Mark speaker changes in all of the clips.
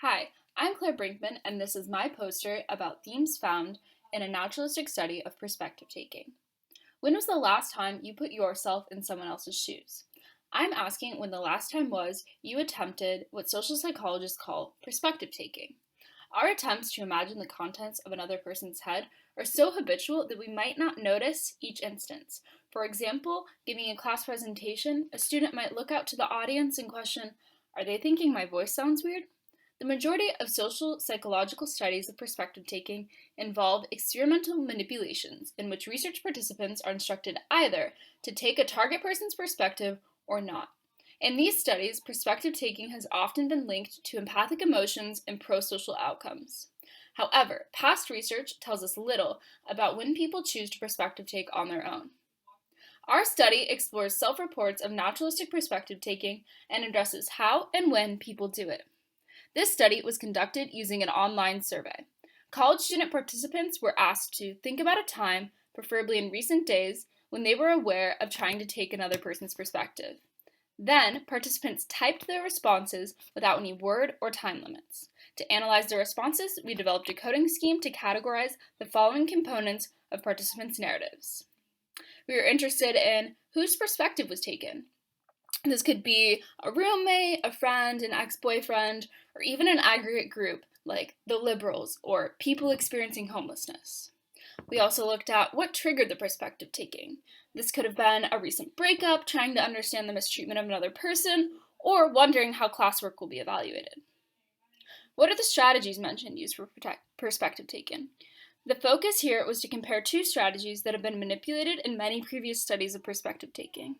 Speaker 1: Hi, I'm Clare Brinkman, and this is my poster about themes found in a naturalistic study of perspective taking. When was the last time you put yourself in someone else's shoes? I'm asking when the last time was you attempted what social psychologists call perspective taking. Our attempts to imagine the contents of another person's head are so habitual that we might not notice each instance. For example, giving a class presentation, a student might look out to the audience and question, "Are they thinking my voice sounds weird?" The majority of social psychological studies of perspective taking involve experimental manipulations in which research participants are instructed either to take a target person's perspective or not. In these studies, perspective taking has often been linked to empathic emotions and prosocial outcomes. However, past research tells us little about when people choose to perspective take on their own. Our study explores self-reports of naturalistic perspective taking and addresses how and when people do it. This study was conducted using an online survey. College student participants were asked to think about a time, preferably in recent days, when they were aware of trying to take another person's perspective. Then, participants typed their responses without any word or time limits. To analyze their responses, we developed a coding scheme to categorize the following components of participants' narratives. We were interested in whose perspective was taken. This could be a roommate, a friend, an ex-boyfriend, or even an aggregate group like the liberals or people experiencing homelessness. We also looked at what triggered the perspective taking. This could have been a recent breakup, trying to understand the mistreatment of another person, or wondering how classwork will be evaluated. What are the strategies mentioned used for perspective taking? The focus here was to compare two strategies that have been manipulated in many previous studies of perspective taking.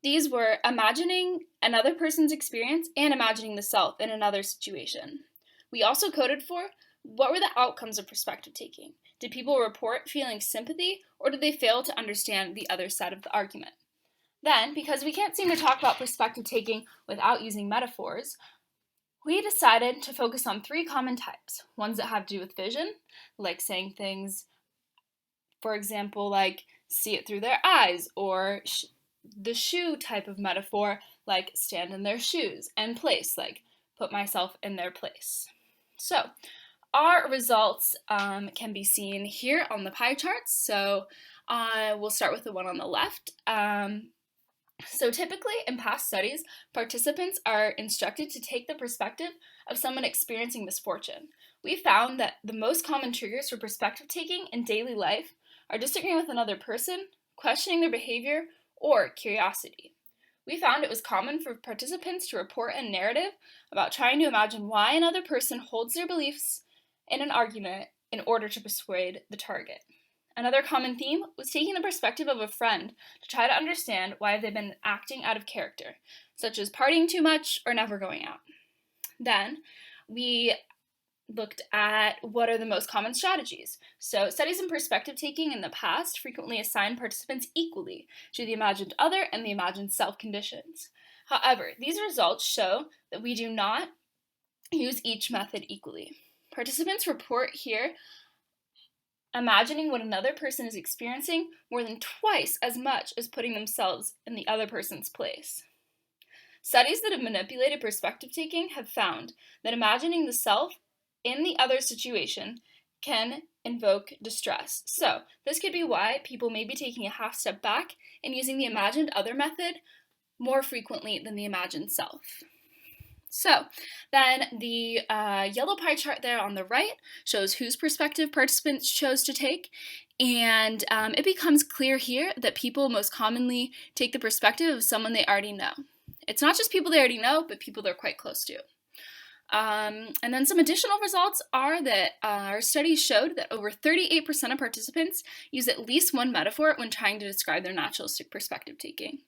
Speaker 1: These were imagining another person's experience and imagining the self in another situation. We also coded for what were the outcomes of perspective taking. Did people report feeling sympathy, or did they fail to understand the other side of the argument? Then, because we can't seem to talk about perspective taking without using metaphors, we decided to focus on three common types. Ones that have to do with vision, like saying things, for example, like see it through their eyes, or the shoe type of metaphor, like stand in their shoes, and place, like put myself in their place. So our results can be seen here on the pie charts. So we'll start with the one on the left. So typically in past studies, participants are instructed to take the perspective of someone experiencing misfortune. We found that the most common triggers for perspective taking in daily life are disagreeing with another person, questioning their behavior, or curiosity. We found it was common for participants to report a narrative about trying to imagine why another person holds their beliefs in an argument in order to persuade the target. Another common theme was taking the perspective of a friend to try to understand why they've been acting out of character, such as partying too much or never going out. Then we looked at what are the most common strategies. So studies in perspective taking in the past frequently assigned participants equally to the imagined other and the imagined self conditions. However, these results show that we do not use each method equally. Participants report here imagining what another person is experiencing more than twice as much as putting themselves in the other person's place. Studies that have manipulated perspective taking have found that imagining the self in the other situation can invoke distress. So this could be why people may be taking a half step back and using the imagined other method more frequently than the imagined self. So then the yellow pie chart there on the right shows whose perspective participants chose to take, and it becomes clear here that people most commonly take the perspective of someone they already know. It's not just people they already know, but people they're quite close to. And then some additional results are that our studies showed that over 38% of participants use at least one metaphor when trying to describe their naturalistic perspective taking.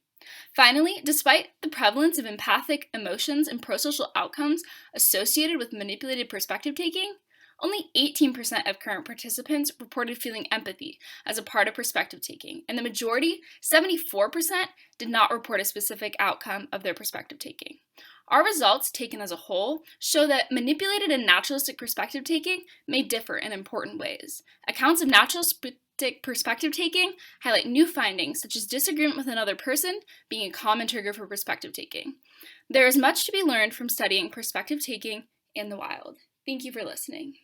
Speaker 1: Finally, despite the prevalence of empathic emotions and prosocial outcomes associated with manipulated perspective taking, only 18% of current participants reported feeling empathy as a part of perspective taking, and the majority, 74%, did not report a specific outcome of their perspective taking. Our results, taken as a whole, show that manipulated and naturalistic perspective taking may differ in important ways. Accounts of naturalistic perspective taking highlight new findings, such as disagreement with another person being a common trigger for perspective taking. There is much to be learned from studying perspective taking and the wild. Thank you for listening.